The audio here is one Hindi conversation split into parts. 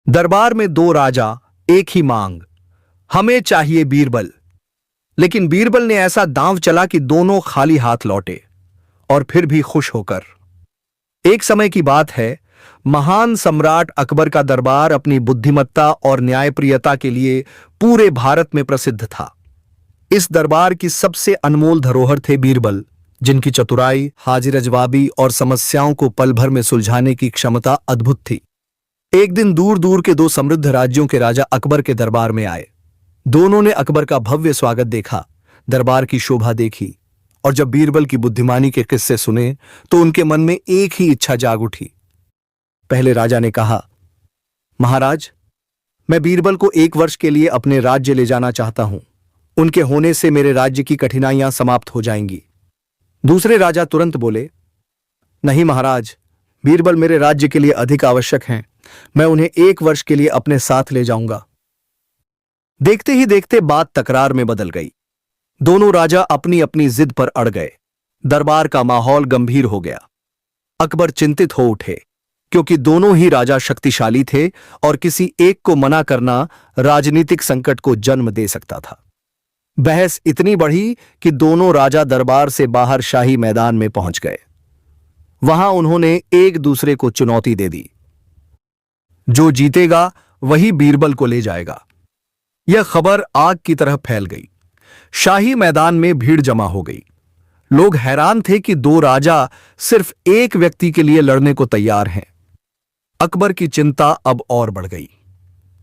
दरबार में दो राजा, एक ही मांग, हमें चाहिए बीरबल। लेकिन बीरबल ने ऐसा दांव चला कि दोनों खाली हाथ लौटे, और फिर भी खुश होकर। एक समय की बात है, महान सम्राट अकबर का दरबार अपनी बुद्धिमत्ता और न्यायप्रियता के लिए पूरे भारत में प्रसिद्ध था। इस दरबार की सबसे अनमोल धरोहर थे बीरबल, जिनकी चतुराई, हाजिर-ए-जवाबी और समस्याओं को पल भर में सुलझाने की क्षमता अद्भुत थी। एक दिन दूर दूर के दो समृद्ध राज्यों के राजा अकबर के दरबार में आए। दोनों ने अकबर का भव्य स्वागत देखा, दरबार की शोभा देखी, और जब बीरबल की बुद्धिमानी के किस्से सुने तो उनके मन में एक ही इच्छा जाग उठी। पहले राजा ने कहा, महाराज, मैं बीरबल को 1 वर्ष के लिए अपने राज्य ले जाना चाहता हूं। उनके होने से मेरे राज्य की कठिनाइयां समाप्त हो जाएंगी। दूसरे राजा तुरंत बोले, नहीं महाराज, बीरबल मेरे राज्य के लिए अधिक आवश्यक हैं। मैं उन्हें 1 वर्ष के लिए अपने साथ ले जाऊंगा। देखते ही देखते बात तकरार में बदल गई। दोनों राजा अपनी अपनी जिद पर अड़ गए। दरबार का माहौल गंभीर हो गया। अकबर चिंतित हो उठे, क्योंकि दोनों ही राजा शक्तिशाली थे और किसी एक को मना करना राजनीतिक संकट को जन्म दे सकता था। बहस इतनी बढ़ी कि दोनों राजा दरबार से बाहर शाही मैदान में पहुंच गए। वहां उन्होंने एक दूसरे को चुनौती दे दी, जो जीतेगा वही बीरबल को ले जाएगा। यह खबर आग की तरह फैल गई। शाही मैदान में भीड़ जमा हो गई। लोग हैरान थे कि दो राजा सिर्फ एक व्यक्ति के लिए लड़ने को तैयार हैं। अकबर की चिंता अब और बढ़ गई।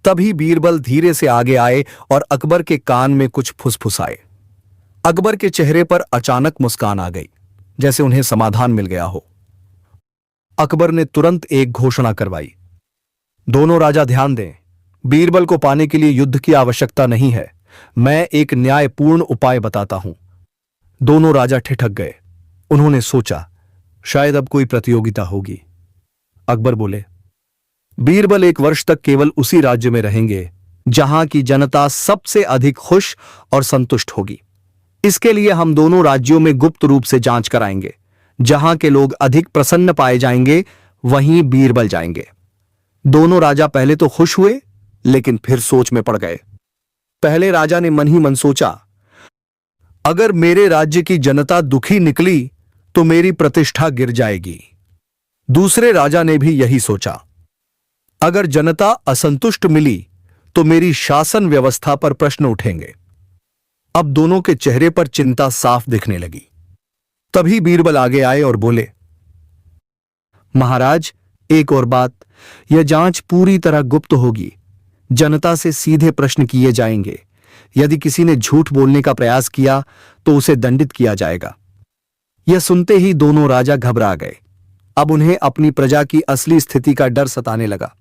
तभी बीरबल धीरे से आगे आए और अकबर के कान में कुछ फुसफुसाए। अकबर के चेहरे पर अचानक मुस्कान आ गई, जैसे उन्हें समाधान मिल गया हो। अकबर ने तुरंत एक घोषणा करवाई, दोनों राजा ध्यान दें, बीरबल को पाने के लिए युद्ध की आवश्यकता नहीं है। मैं एक न्यायपूर्ण उपाय बताता हूं। दोनों राजा ठिठक गए। उन्होंने सोचा, शायद अब कोई प्रतियोगिता होगी। अकबर बोले, बीरबल 1 वर्ष तक केवल उसी राज्य में रहेंगे जहां की जनता सबसे अधिक खुश और संतुष्ट होगी। इसके लिए हम दोनों राज्यों में गुप्त रूप से जांच कराएंगे। जहां के लोग अधिक प्रसन्न पाए जाएंगे वहीं बीरबल जाएंगे। दोनों राजा पहले तो खुश हुए, लेकिन फिर सोच में पड़ गए। पहले राजा ने मन ही मन सोचा, अगर मेरे राज्य की जनता दुखी निकली तो मेरी प्रतिष्ठा गिर जाएगी। दूसरे राजा ने भी यही सोचा, अगर जनता असंतुष्ट मिली तो मेरी शासन व्यवस्था पर प्रश्न उठेंगे। अब दोनों के चेहरे पर चिंता साफ दिखने लगी। तभी बीरबल आगे आए और बोले, महाराज, एक और बात, यह जांच पूरी तरह गुप्त होगी। जनता से सीधे प्रश्न किए जाएंगे। यदि किसी ने झूठ बोलने का प्रयास किया तो उसे दंडित किया जाएगा। यह सुनते ही दोनों राजा घबरा गए। अब उन्हें अपनी प्रजा की असली स्थिति का डर सताने लगा।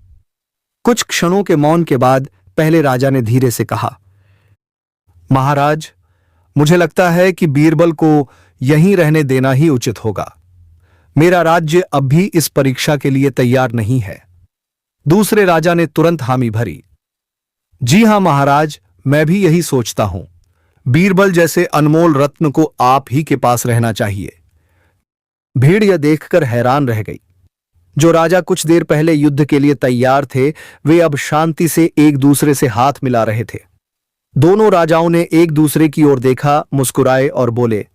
कुछ क्षणों के मौन के बाद पहले राजा ने धीरे से कहा, महाराज, मुझे लगता है कि बीरबल को यहीं रहने देना ही उचित होगा। मेरा राज्य अब भी इस परीक्षा के लिए तैयार नहीं है। दूसरे राजा ने तुरंत हामी भरी, जी हां महाराज, मैं भी यही सोचता हूं। बीरबल जैसे अनमोल रत्न को आप ही के पास रहना चाहिए। भीड़ यह देखकर हैरान रह गई। जो राजा कुछ देर पहले युद्ध के लिए तैयार थे, वे अब शांति से एक दूसरे से हाथ मिला रहे थे। दोनों राजाओं ने एक दूसरे की ओर देखा, मुस्कुराए और बोले,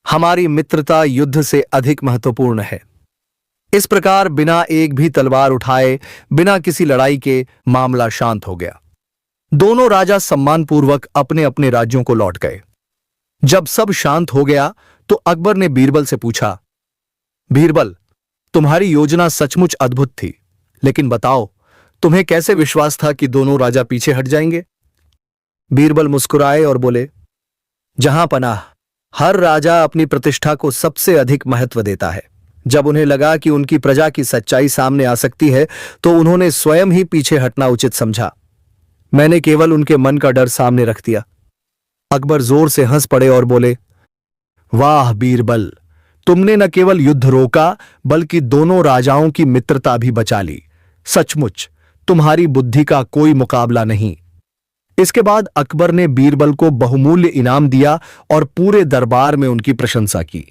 हमारी मित्रता युद्ध से अधिक महत्वपूर्ण है। इस प्रकार बिना एक भी तलवार उठाए, बिना किसी लड़ाई के मामला शांत हो गया। दोनों राजा सम्मानपूर्वक अपने अपने राज्यों को लौट गए। जब सब शांत हो गया तो अकबर ने बीरबल से पूछा, बीरबल, तुम्हारी योजना सचमुच अद्भुत थी, लेकिन बताओ, तुम्हें कैसे विश्वास था कि दोनों राजा पीछे हट जाएंगे? बीरबल मुस्कुराए और बोले, जहां पनाह, हर राजा अपनी प्रतिष्ठा को सबसे अधिक महत्व देता है। जब उन्हें लगा कि उनकी प्रजा की सच्चाई सामने आ सकती है तो उन्होंने स्वयं ही पीछे हटना उचित समझा। मैंने केवल उनके मन का डर सामने रख दिया। अकबर जोर से हंस पड़े और बोले, वाह बीरबल, तुमने न केवल युद्ध रोका बल्कि दोनों राजाओं की मित्रता भी बचा ली। सचमुच तुम्हारी बुद्धि का कोई मुकाबला नहीं। इसके बाद अकबर ने बीरबल को बहुमूल्य इनाम दिया और पूरे दरबार में उनकी प्रशंसा की।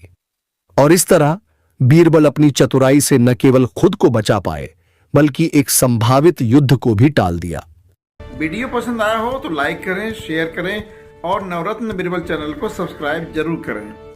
और इस तरह बीरबल अपनी चतुराई से न केवल खुद को बचा पाए बल्कि एक संभावित युद्ध को भी टाल दिया। वीडियो पसंद आया हो तो लाइक करें, शेयर करें और नवरत्न बीरबल चैनल को सब्सक्राइब जरूर करें।